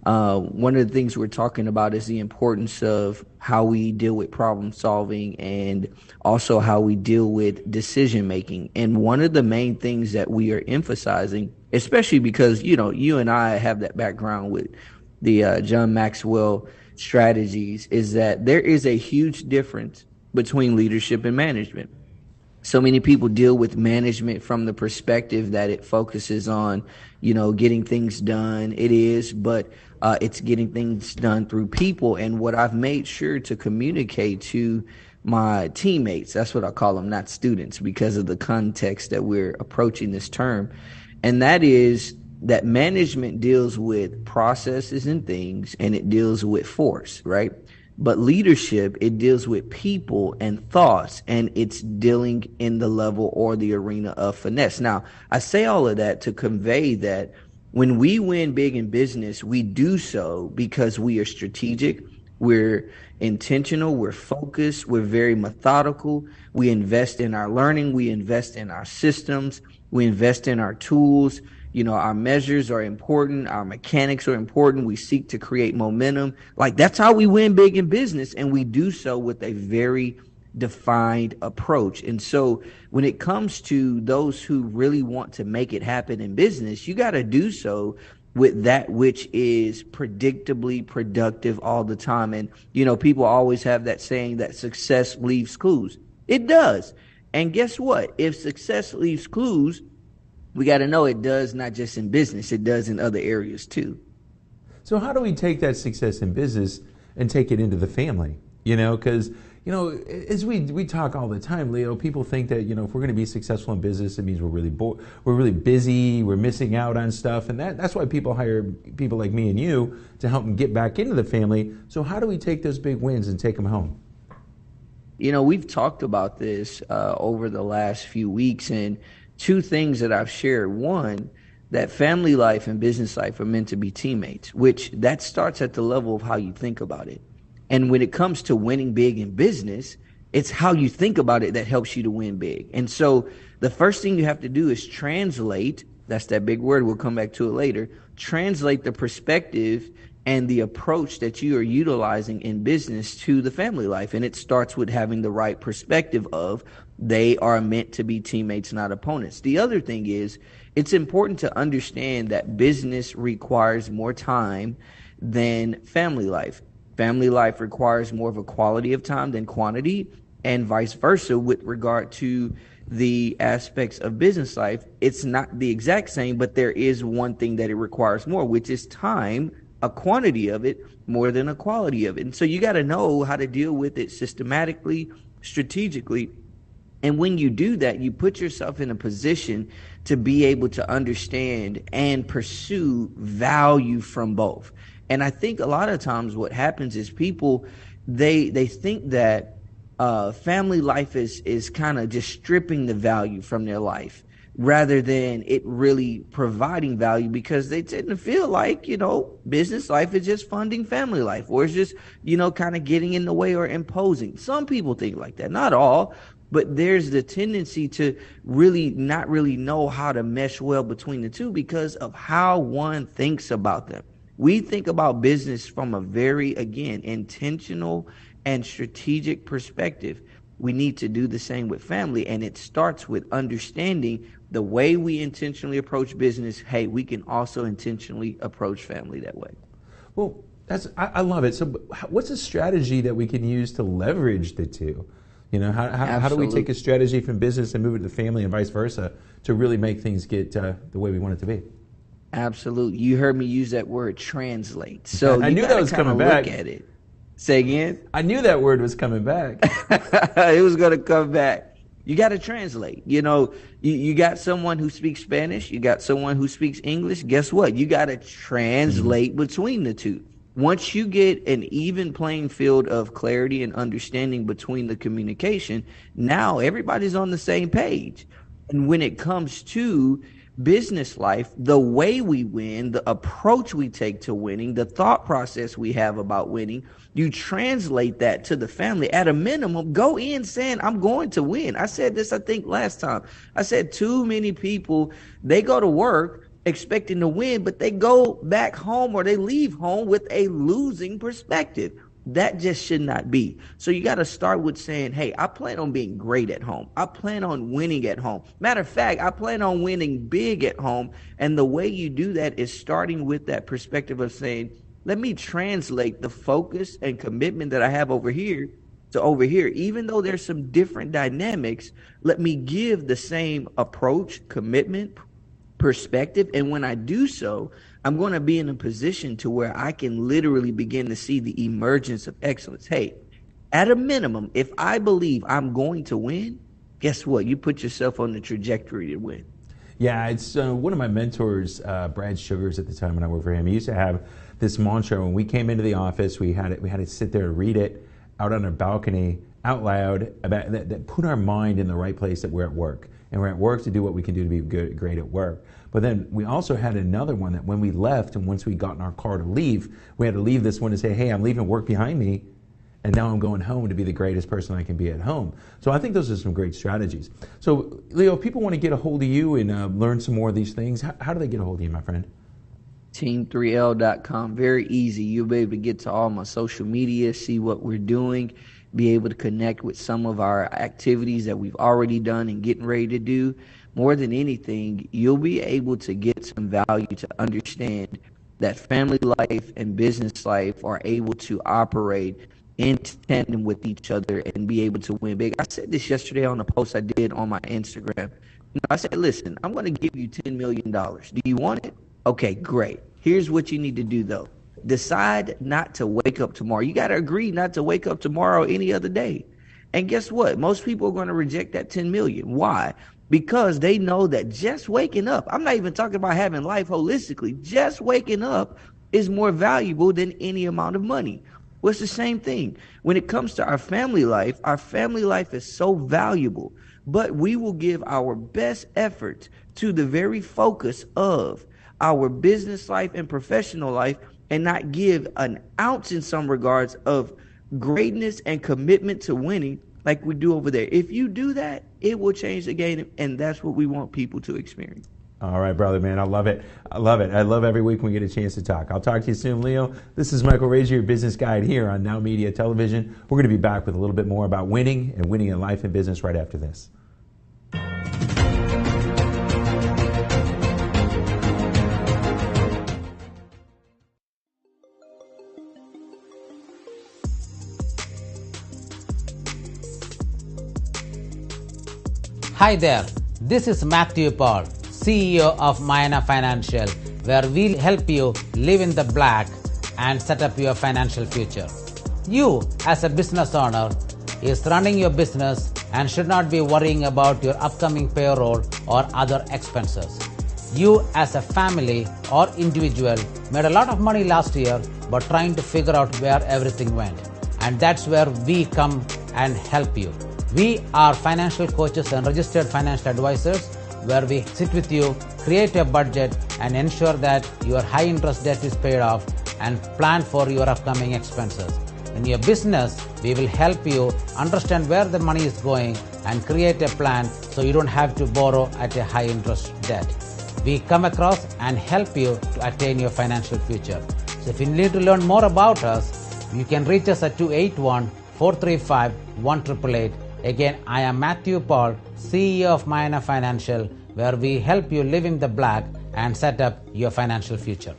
[SPEAKER 14] one of the things we're talking about is the importance of how we deal with problem solving and also how we deal with decision making. And one of the main things that we are emphasizing, especially because, you and I have that background with the John Maxwell strategies, is that there is a huge difference between leadership and management. So many people deal with management from the perspective that it focuses on, getting things done. It is, but It's getting things done through people. And what I've made sure to communicate to my teammates, that's what I call them, not students, because of the context that we're approaching this term. And that is that management deals with processes and things, and it deals with force, right? But leadership, it deals with people and thoughts, and it's dealing in the level or the arena of finesse. Now, I say all of that to convey that when we win big in business, we do so because we are strategic, we're intentional, we're focused, we're very methodical. We invest in our learning, we invest in our systems, we invest in our tools. You know, our measures are important, our mechanics are important. We seek to create momentum. Like, that's how we win big in business, and we do so with a very defined approach. And so when it comes to those who really want to make it happen in business, you got to do so with that which is predictably productive all the time. And, you know, people always have that saying that success leaves clues. It does. And guess what? If success leaves clues, we got to know it does not just in business, it does in other areas too.
[SPEAKER 3] So how do we take that success in business and take it into the family? You know, because, you know, as we talk all the time, Leo, people think that, you know, if we're going to be successful in business, it means we're really busy, we're missing out on stuff. And that's why people hire people like me and you to help them get back into the family. So how do we take those big wins and take them home?
[SPEAKER 14] You know, we've talked about this over the last few weeks, and two things that I've shared. One, that family life and business life are meant to be teammates, which that starts at the level of how you think about it. And when it comes to winning big in business, it's how you think about it that helps you to win big. And so the first thing you have to do is translate, that's that big word, we'll come back to it later, translate the perspective and the approach that you are utilizing in business to the family life. And it starts with having the right perspective of they are meant to be teammates, not opponents. The other thing is, it's important to understand that business requires more time than family life. Family life requires more of a quality of time than quantity, and vice versa with regard to the aspects of business life. It's not the exact same, but there is one thing that it requires more, which is time, a quantity of it more than a quality of it. And so you got to know how to deal with it systematically, strategically. And when you do that, you put yourself in a position to be able to understand and pursue value from both. And I think a lot of times what happens is people, they think that family life is kind of just stripping the value from their life rather than it really providing value, because they tend to feel like, you know, business life is just funding family life, or it's just, you know, kind of getting in the way or imposing. Some people think like that, not all. But there's the tendency to really not really know how to mesh well between the two because of how one thinks about them. We think about business from a very, again, intentional and strategic perspective. We need to do the same with family, and it starts with understanding the way we intentionally approach business. Hey, we can also intentionally approach family that way.
[SPEAKER 3] Well, I love it. So what's a strategy that we can use to leverage the two? You know, how do we take a strategy from business and move it to the family and vice versa to really make things get the way we want it to be?
[SPEAKER 14] Absolutely. You heard me use that word, translate. So
[SPEAKER 3] I knew that was coming back.
[SPEAKER 14] Look at it. Say again?
[SPEAKER 3] I knew that word was coming back.
[SPEAKER 14] It was going to come back. You got to translate. You know, you got someone who speaks Spanish. You got someone who speaks English. Guess what? You got to translate between the two. Once you get an even playing field of clarity and understanding between the communication, now everybody's on the same page. And when it comes to business life, the way we win, the approach we take to winning, the thought process we have about winning, you translate that to the family. At a minimum, go in saying, I'm going to win. I said this, I think, last time. I said too many people, they go to work expecting to win, but they go back home or they leave home with a losing perspective. That just should not be. So you got to start with saying, hey, I plan on being great at home. I plan on winning at home. Matter of fact, I plan on winning big at home. And the way you do that is starting with that perspective of saying, let me translate the focus and commitment that I have over here to over here. Even though there's some different dynamics, let me give the same approach, commitment, perspective. And when I do so, I'm going to be in a position to where I can literally begin to see the emergence of excellence. Hey, at a minimum, if I believe I'm going to win, guess what? You put yourself on the trajectory to win.
[SPEAKER 3] Yeah, it's one of my mentors, Brad Sugars, at the time when I worked for him. He used to have this mantra when we came into the office. We had to sit there and read it out on our balcony out loud about that put our mind in the right place that we're at work. And we're at work to do what we can do to be great at work. But then we also had another one that when we left and once we got in our car to leave, we had to leave this one to say, hey, I'm leaving work behind me, and now I'm going home to be the greatest person I can be at home. So I think those are some great strategies. So, Leo, if people want to get a hold of you and learn some more of these things, how do they get a hold of you, my friend?
[SPEAKER 14] Team3l.com. Very easy. You'll be able to get to all my social media, see what we're doing, be able to connect with some of our activities that we've already done and getting ready to do. More than anything, you'll be able to get some value to understand that family life and business life are able to operate in tandem with each other and be able to win big. I said this yesterday on a post I did on my Instagram. I said, listen, I'm going to give you $10 million. Do you want it? Okay, great. Here's what you need to do, though. Decide not to wake up tomorrow. You got to agree not to wake up tomorrow any other day. And guess what? Most people are going to reject that $10 million. Why? Because they know that just waking up, I'm not even talking about having life holistically, just waking up is more valuable than any amount of money. Well, it's the same thing. When it comes to our family life is so valuable, but we will give our best effort to the very focus of our business life and professional life and not give an ounce in some regards of greatness and commitment to winning like we do over there. If you do that, it will change the game, and that's what we want people to experience.
[SPEAKER 3] All right, brother, man. I love it. I love it. I love every week when we get a chance to talk. I'll talk to you soon, Leo. This is Michael Rager, your business guide here on NowMedia Television. We're going to be back with a little bit more about winning and winning in life and business right after this.
[SPEAKER 8] Hi there, this is Matthew Paul, CEO of Mayana Financial, where we'll help you live in the black and set up your financial future. You, as a business owner, is running your business and should not be worrying about your upcoming payroll or other expenses. You, as a family or individual, made a lot of money last year but trying to figure out where everything went. And that's where we come and help you. We are financial coaches and registered financial advisors where we sit with you, create a budget and ensure that your high interest debt is paid off and plan for your upcoming expenses. In your business, we will help you understand where the money is going and create a plan so you don't have to borrow at a high interest debt. We come across and help you to attain your financial future. So if you need to learn more about us, you can reach us at 281-435-1888. Again, I am Matthew Paul, CEO of Mayana Financial, where we help you live in the black and set up your financial future.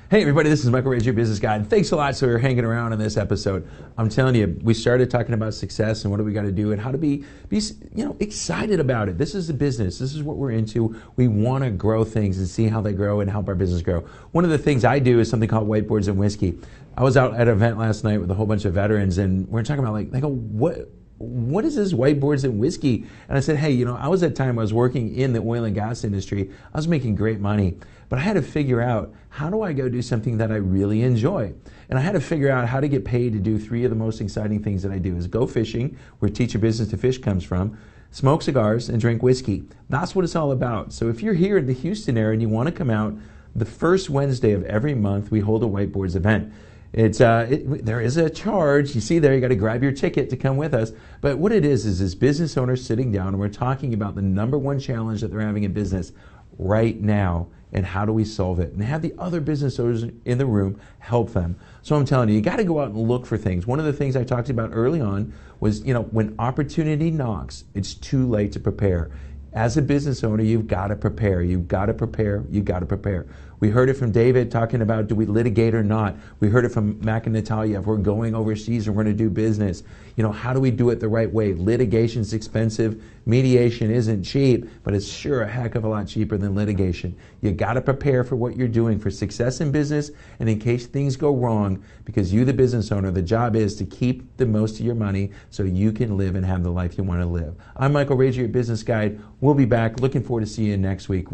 [SPEAKER 3] Hey everybody, this is Michael Rager, your business guide. Thanks a lot for hanging around in this episode. I'm telling you, we started talking about success and what do we got to do and how to be excited about it. This is the business. This is what we're into. We want to grow things and see how they grow and help our business grow. One of the things I do is something called Whiteboards and Whiskey. I was out at an event last night with a whole bunch of veterans and we're talking about what is this whiteboards and whiskey? And I said, hey, I was at a time I was working in the oil and gas industry. I was making great money, but I had to figure out how do I go do something that I really enjoy? And I had to figure out how to get paid to do three of the most exciting things that I do is go fishing, where Teach Your Business to Fish comes from, smoke cigars, and drink whiskey. That's what it's all about. So if you're here in the Houston area and you want to come out, the first Wednesday of every month, we hold a whiteboards event. There is a charge. You see there, you got to grab your ticket to come with us. But what it is this business owners sitting down and we're talking about the number one challenge that they're having in business right now and how do we solve it? And have the other business owners in the room help them. So I'm telling you, you got to go out and look for things. One of the things I talked about early on was, when opportunity knocks, it's too late to prepare. As a business owner, you've got to prepare. You've got to prepare. You've got to prepare. We heard it from David talking about, do we litigate or not? We heard it from Mac and Natalia. If we're going overseas and we're going to do business, how do we do it the right way? Litigation's expensive. Mediation isn't cheap, but it's sure a heck of a lot cheaper than litigation. You got to prepare for what you're doing for success in business and in case things go wrong, because you, the business owner, the job is to keep the most of your money so you can live and have the life you want to live. I'm Michael Rager, your business guide. We'll be back. Looking forward to seeing you next week.